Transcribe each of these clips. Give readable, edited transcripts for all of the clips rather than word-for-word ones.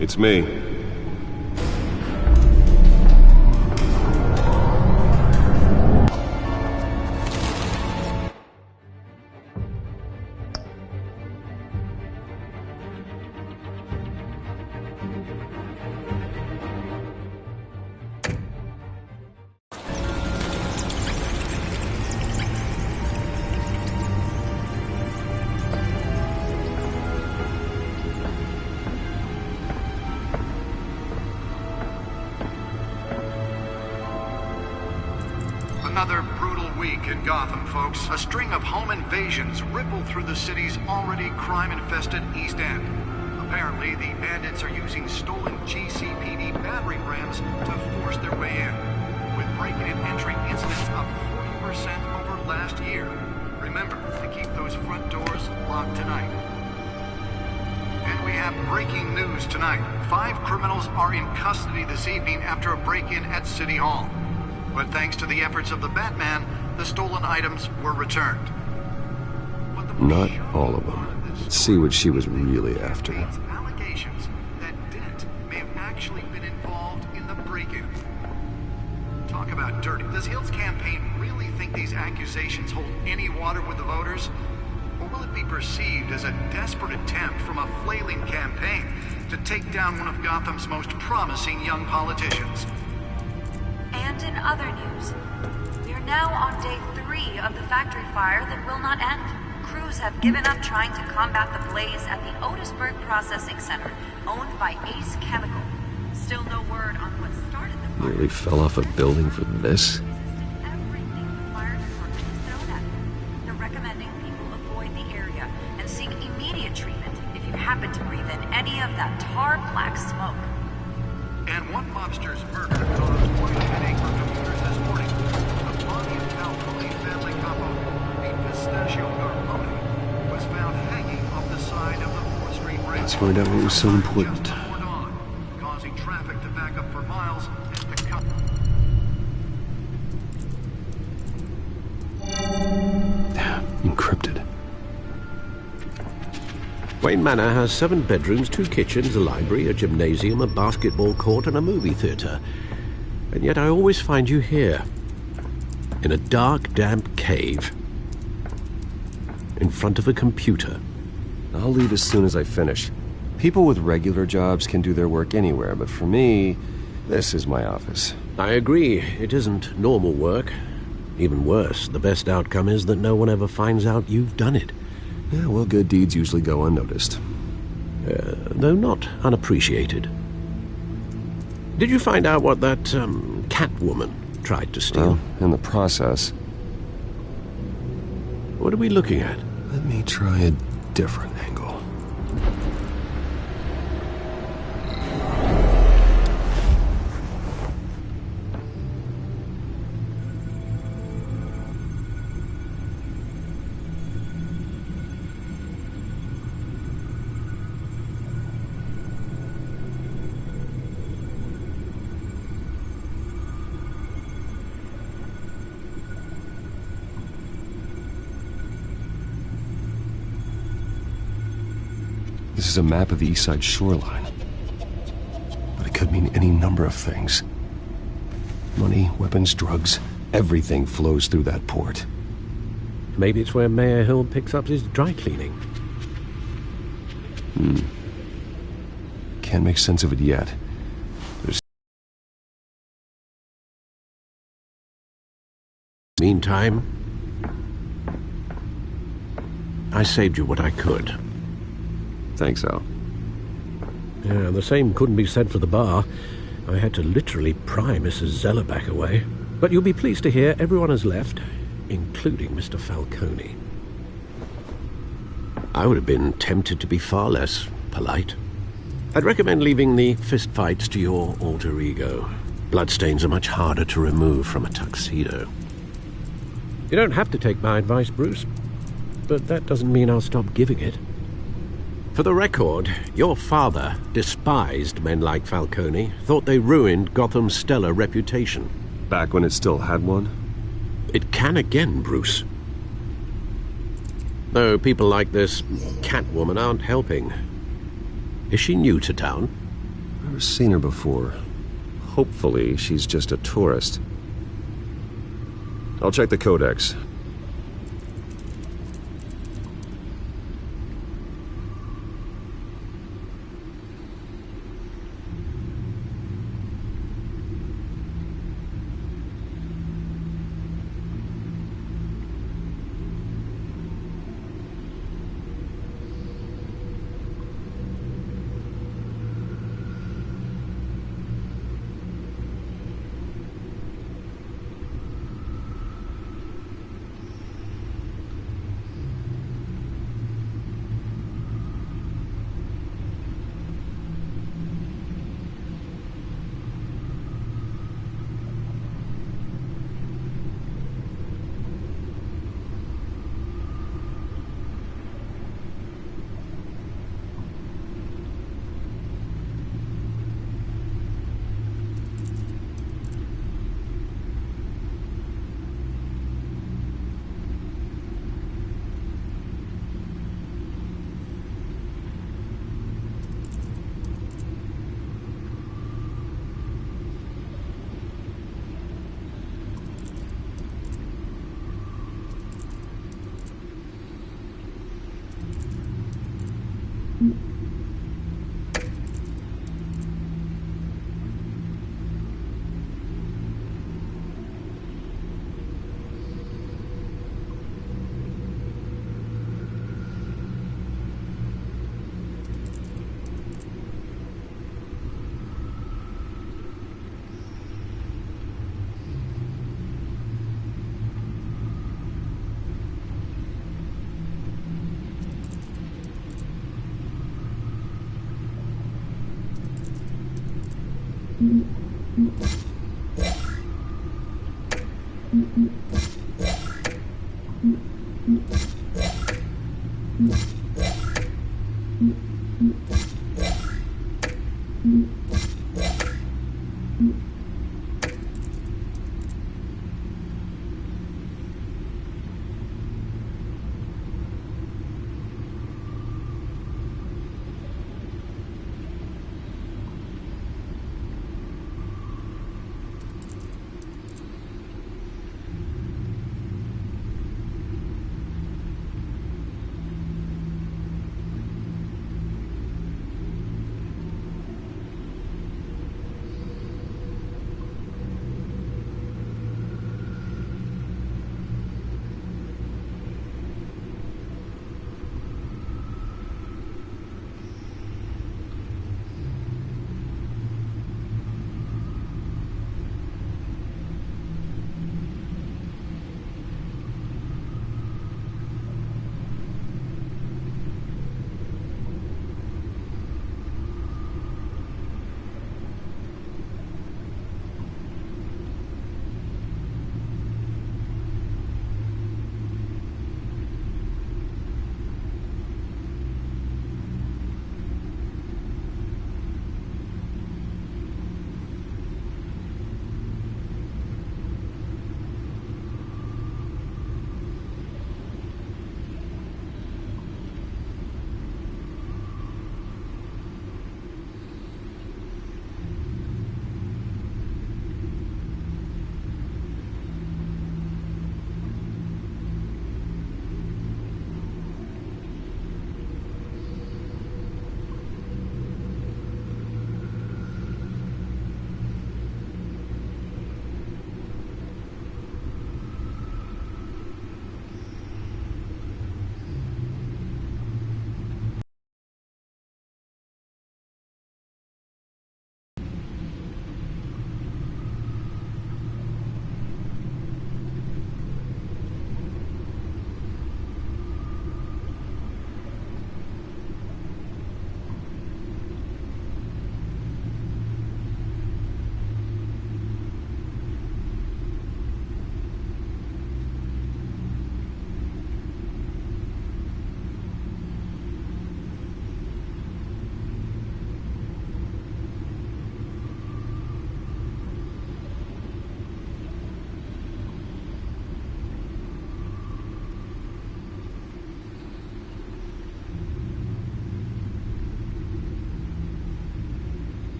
It's me. Another brutal week in Gotham, folks. A string of home invasions ripple through the city's already crime-infested East End. Apparently, the bandits are using stolen GCPD battering rams to force their way in, with break-in and entry incidents up 40% over last year. Remember to keep those front doors locked tonight. And we have breaking news tonight. 5 criminals are in custody this evening after a break-in at City Hall. But thanks to the efforts of the Batman, the stolen items were returned. Not all of them. Let's see what she was really after. Allegations that Dent may have actually been involved in the break-in. Talk about dirty. Does Hill's campaign really think these accusations hold any water with the voters? Or will it be perceived as a desperate attempt from a flailing campaign to take down one of Gotham's most promising young politicians? And in other news, we are now on day 3 of the factory fire that will not end. Crews have given up trying to combat the blaze at the Otisburg Processing Center, owned by Ace Chemical. Still no word on what started the fire. Nearly fell off a building for this. Everything the fire department has thrown at them. They're recommending people avoid the area and seek immediate treatment if you happen to breathe in any of that tar black smoke. And one mobster's murder caused quite a headache for commuters this morning. The body of Falcone family couple, the Pistachio Garpone, was found hanging off the side of the 4th Street Bridge. Let's find out what was so important. Just before dawn, causing traffic to back up for miles as the Encrypted. Wayne Manor has 7 bedrooms, 2 kitchens, a library, a gymnasium, a basketball court, and a movie theatre. And yet I always find you here, in a dark, damp cave, in front of a computer. I'll leave as soon as I finish. People with regular jobs can do their work anywhere, but for me, this is my office. I agree, it isn't normal work. Even worse, the best outcome is that no one ever finds out you've done it. Yeah, well, good deeds usually go unnoticed. Though not unappreciated. Did you find out what that, Catwoman tried to steal? Well, in the process. What are we looking at? Let me try a different angle. This is a map of the east side shoreline. But it could mean any number of things. Money, weapons, drugs, everything flows through that port. Maybe it's where Mayor Hill picks up his dry cleaning. Can't make sense of it yet. Meantime, I saved you what I could. Thanks, Al. Yeah, the same couldn't be said for the bar. I had to literally pry Mrs. Zellerback away. But you'll be pleased to hear everyone has left, including Mr. Falcone. I would have been tempted to be far less polite. I'd recommend leaving the fistfights to your alter ego. Bloodstains are much harder to remove from a tuxedo. You don't have to take my advice, Bruce, but that doesn't mean I'll stop giving it. For the record, your father despised men like Falcone, thought they ruined Gotham's stellar reputation. Back when it still had one? It can again, Bruce. Though people like this Catwoman aren't helping. Is she new to town? Never seen her before. Hopefully, she's just a tourist. I'll check the codex.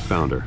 Found her.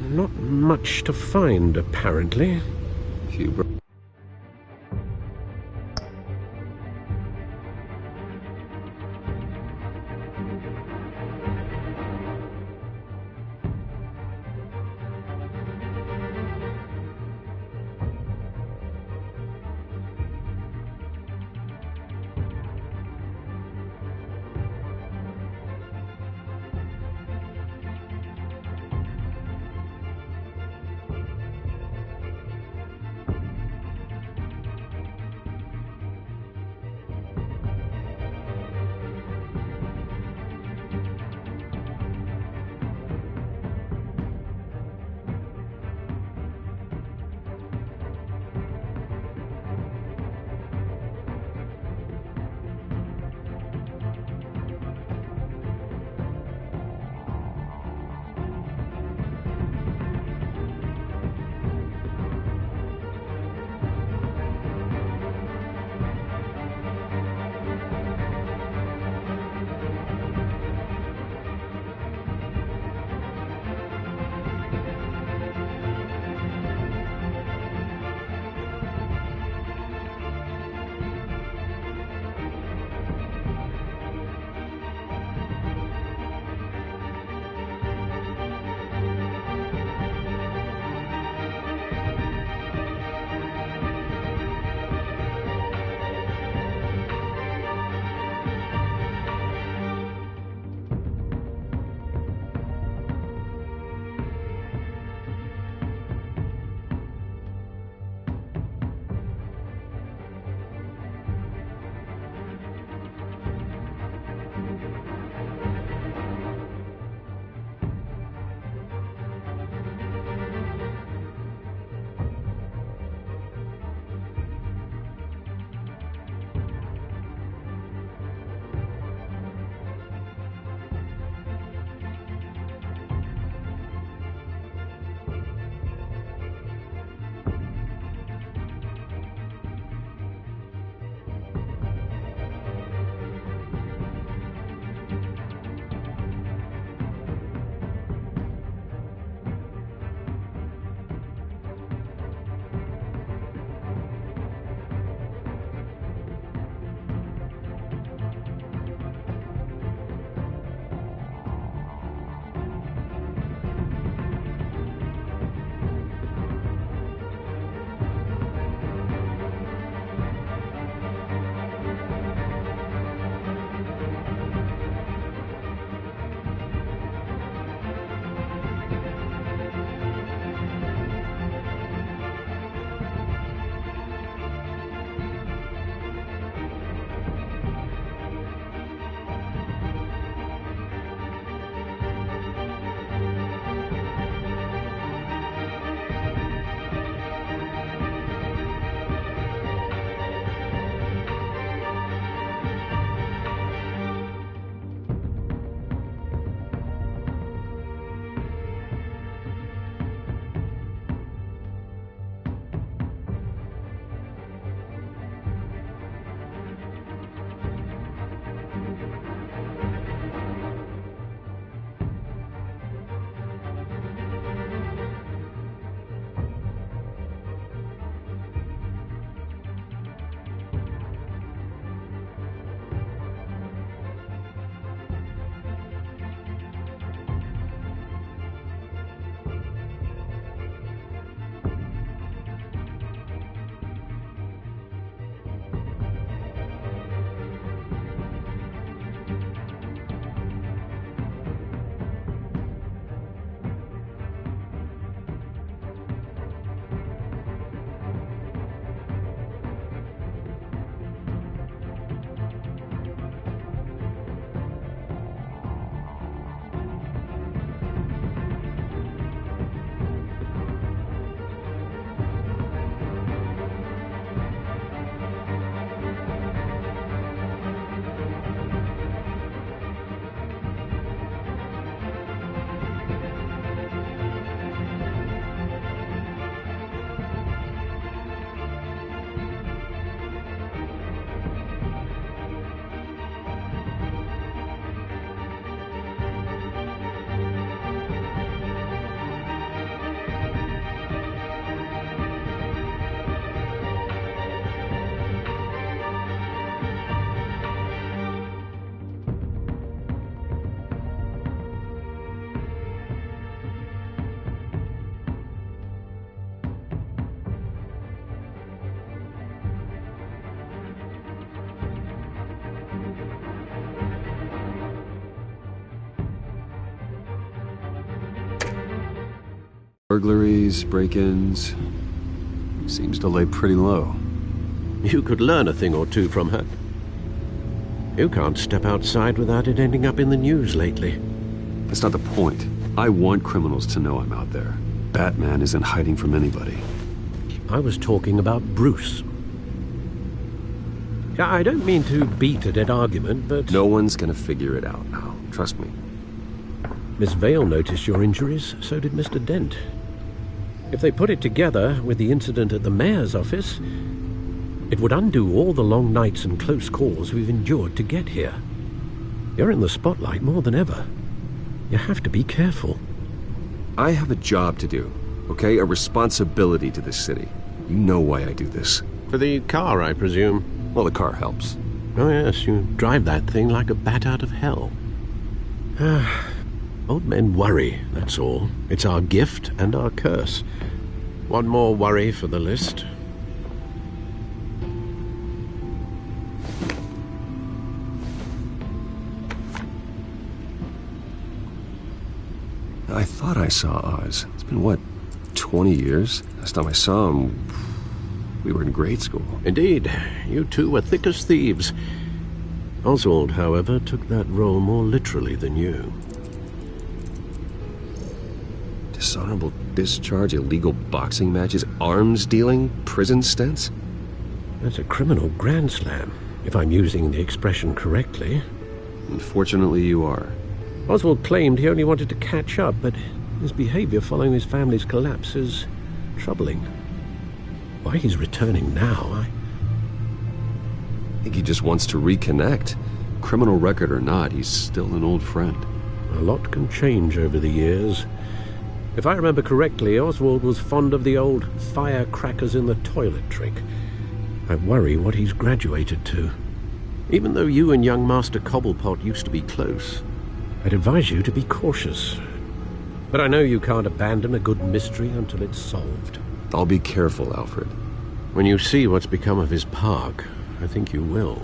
Not much to find, apparently. Burglaries, break-ins. Seems to lay pretty low. You could learn a thing or two from her. You can't step outside without it ending up in the news lately. That's not the point. I want criminals to know I'm out there. Batman isn't hiding from anybody. I was talking about Bruce. Yeah, I don't mean to beat a dead argument, but... No one's gonna figure it out now. Trust me. Miss Vale noticed your injuries, so did Mr. Dent. If they put it together with the incident at the mayor's office, it would undo all the long nights and close calls we've endured to get here. You're in the spotlight more than ever. You have to be careful. I have a job to do, okay? A responsibility to this city. You know why I do this. For the car, I presume? Well, the car helps. Oh yes, you drive that thing like a bat out of hell. Old men worry, that's all. It's our gift and our curse. One more worry for the list. I thought I saw Oz. It's been, what, 20 years? Last time I saw him, we were in grade school. Indeed, you two were thick as thieves. Oswald, however, took that role more literally than you. Dishonorable discharge, illegal boxing matches, arms dealing, prison stints? That's a criminal grand slam, if I'm using the expression correctly. Unfortunately, you are. Oswald claimed he only wanted to catch up, but his behavior following his family's collapse is troubling. Why he's returning now, I think he just wants to reconnect. Criminal record or not, he's still an old friend. A lot can change over the years. If I remember correctly, Oswald was fond of the old firecrackers in the toilet trick. I worry what he's graduated to. Even though you and young Master Cobblepot used to be close, I'd advise you to be cautious. But I know you can't abandon a good mystery until it's solved. I'll be careful, Alfred. When you see what's become of his park, I think you will.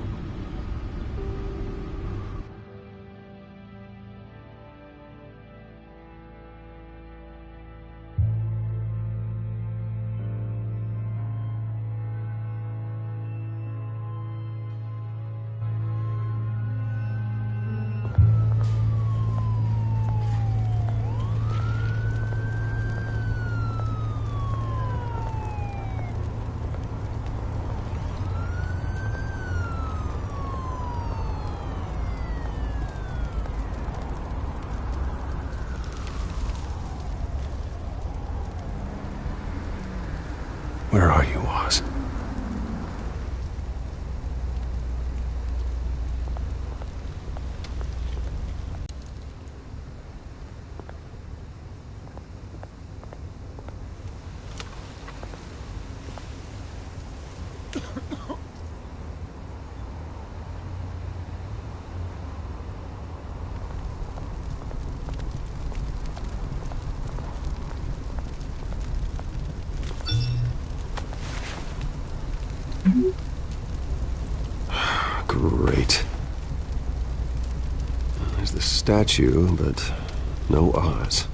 Where are you, Oz? Great. There's the statue, but no Oz.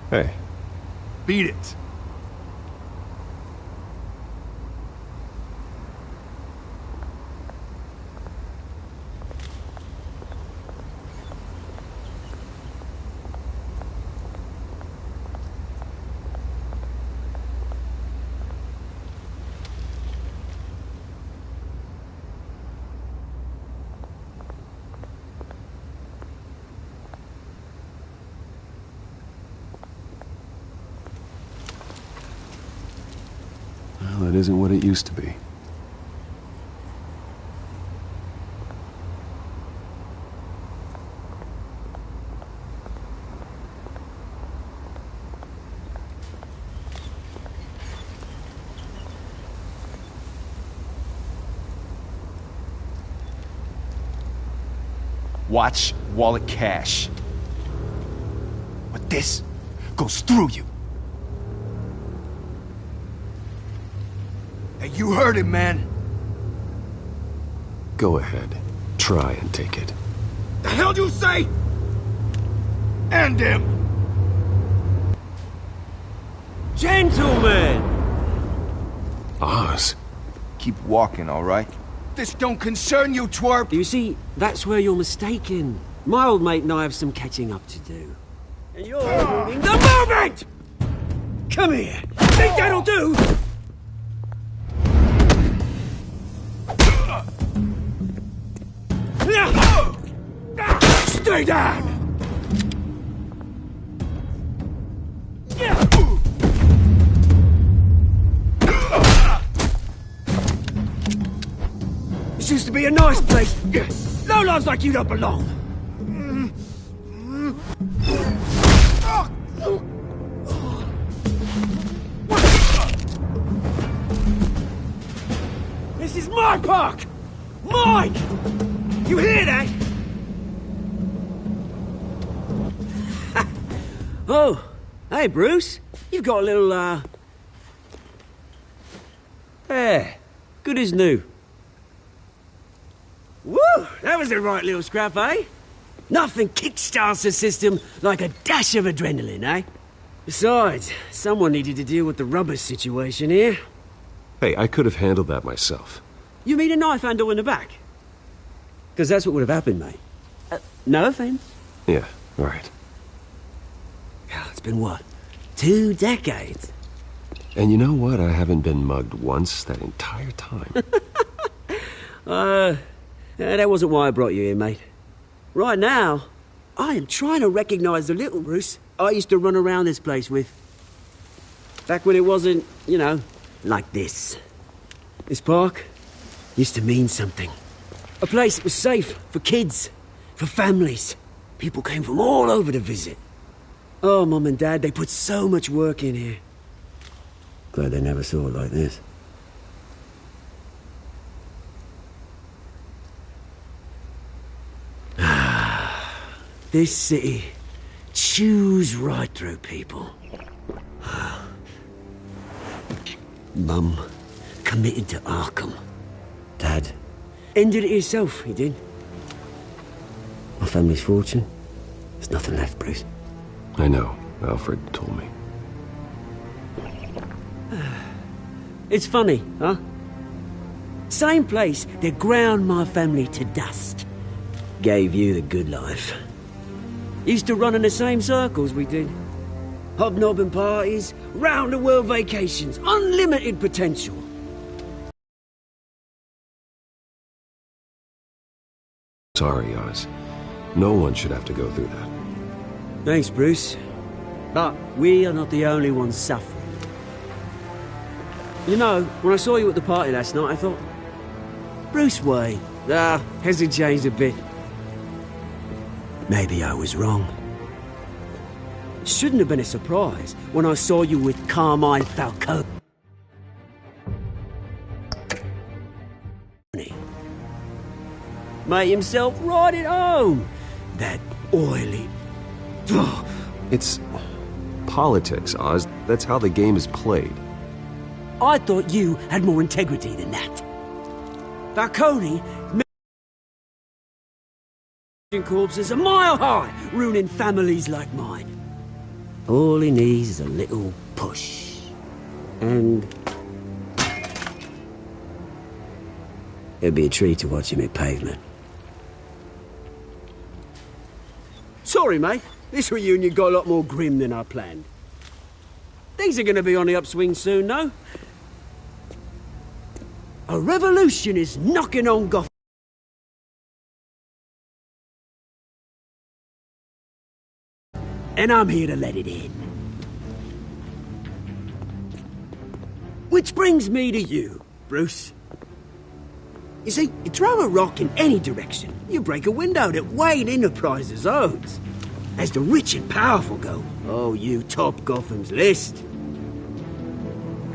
Hey. Beat it. Well, it isn't what it used to be. Watch wallet cash. But this goes through you. Hey, you heard him, man. Go ahead. Try and take it. The hell do you say? End him! Gentlemen! Oz. Keep walking, all right? This don't concern you, twerp! You see, that's where you're mistaken. My old mate and I have some catching up to do. And you're ruining the moment! Come here! Think that'll do? Stay down! This used to be a nice place. Lowlifes like you don't belong. This is my park! Mine! You hear that? Oh, hey, Bruce. You've got a little, Yeah, good as new. Woo! That was a right little scrap, eh? Nothing kickstarts the system like a dash of adrenaline, eh? Besides, someone needed to deal with the rubber situation here. Hey, I could have handled that myself. You mean a knife handle in the back? Because that's what would have happened, mate. No offense. Yeah, all right. It's been what? 2 decades? And you know what? I haven't been mugged once that entire time. That wasn't why I brought you here, mate. Right now, I am trying to recognize the little Bruce I used to run around this place with. Back when it wasn't, you know, like this. This park used to mean something. A place that was safe for kids, for families. People came from all over to visit. Oh, Mum and Dad, they put so much work in here. Glad they never saw it like this. This city chews right through people. Mum committed to Arkham. Dad ended it himself, he did. My family's fortune, there's nothing left, Bruce. I know. Alfred told me. It's funny, huh? Same place that ground my family to dust. Gave you the good life. Used to run in the same circles we did. Hobnobbing parties, round-the-world vacations, unlimited potential. Sorry, Oz. No one should have to go through that. Thanks, Bruce. But we are not the only ones suffering. You know, when I saw you at the party last night, I thought... Bruce Wayne. Hasn't changed a bit. Maybe I was wrong. Shouldn't have been a surprise when I saw you with Carmine Falcone. Made himself right at home. That oily... It's politics, Oz. That's how the game is played. I thought you had more integrity than that. Falcone... corpses a mile high, ruining families like mine. All he needs is a little push. And... it'd be a treat to watch him hit pavement. Sorry, mate. This reunion got a lot more grim than I planned. Things are gonna be on the upswing soon, no? A revolution is knocking on Gotham. And I'm here to let it in. Which brings me to you, Bruce. You see, you throw a rock in any direction, you break a window that Wayne Enterprises owns. As the rich and powerful go, oh, you top Gotham's list.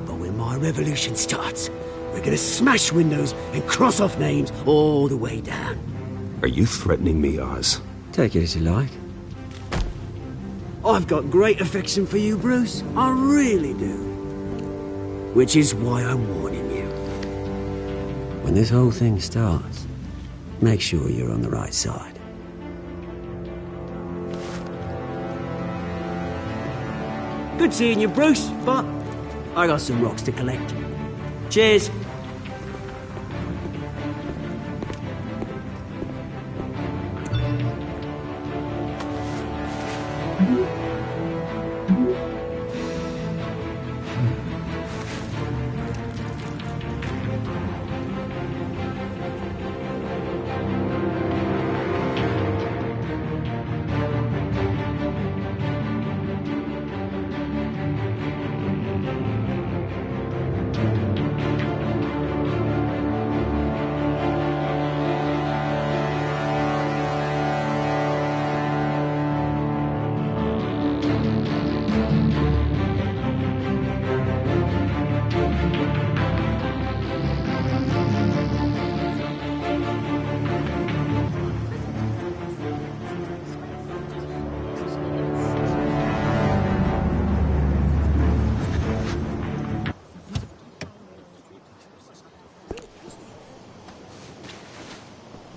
But when my revolution starts, we're gonna smash windows and cross off names all the way down. Are you threatening me, Oz? Take it as you like. I've got great affection for you, Bruce. I really do. Which is why I'm warning you. When this whole thing starts, make sure you're on the right side. Good seeing you, Bruce, but I got some rocks to collect. Cheers.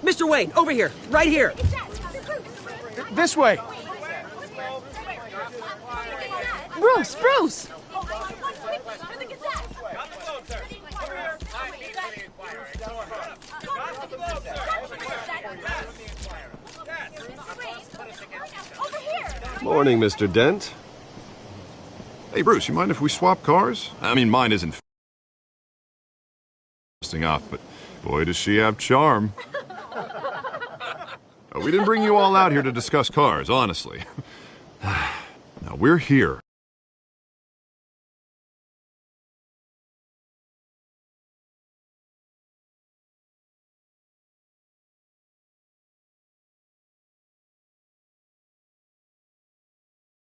Mr. Wayne, over here, right here. This way. Bruce, Bruce! Morning, Mr. Dent. Hey, Bruce, you mind if we swap cars? I mean, mine isn't off, but boy, does she have charm. We didn't bring you all out here to discuss cars, honestly. Now, we're here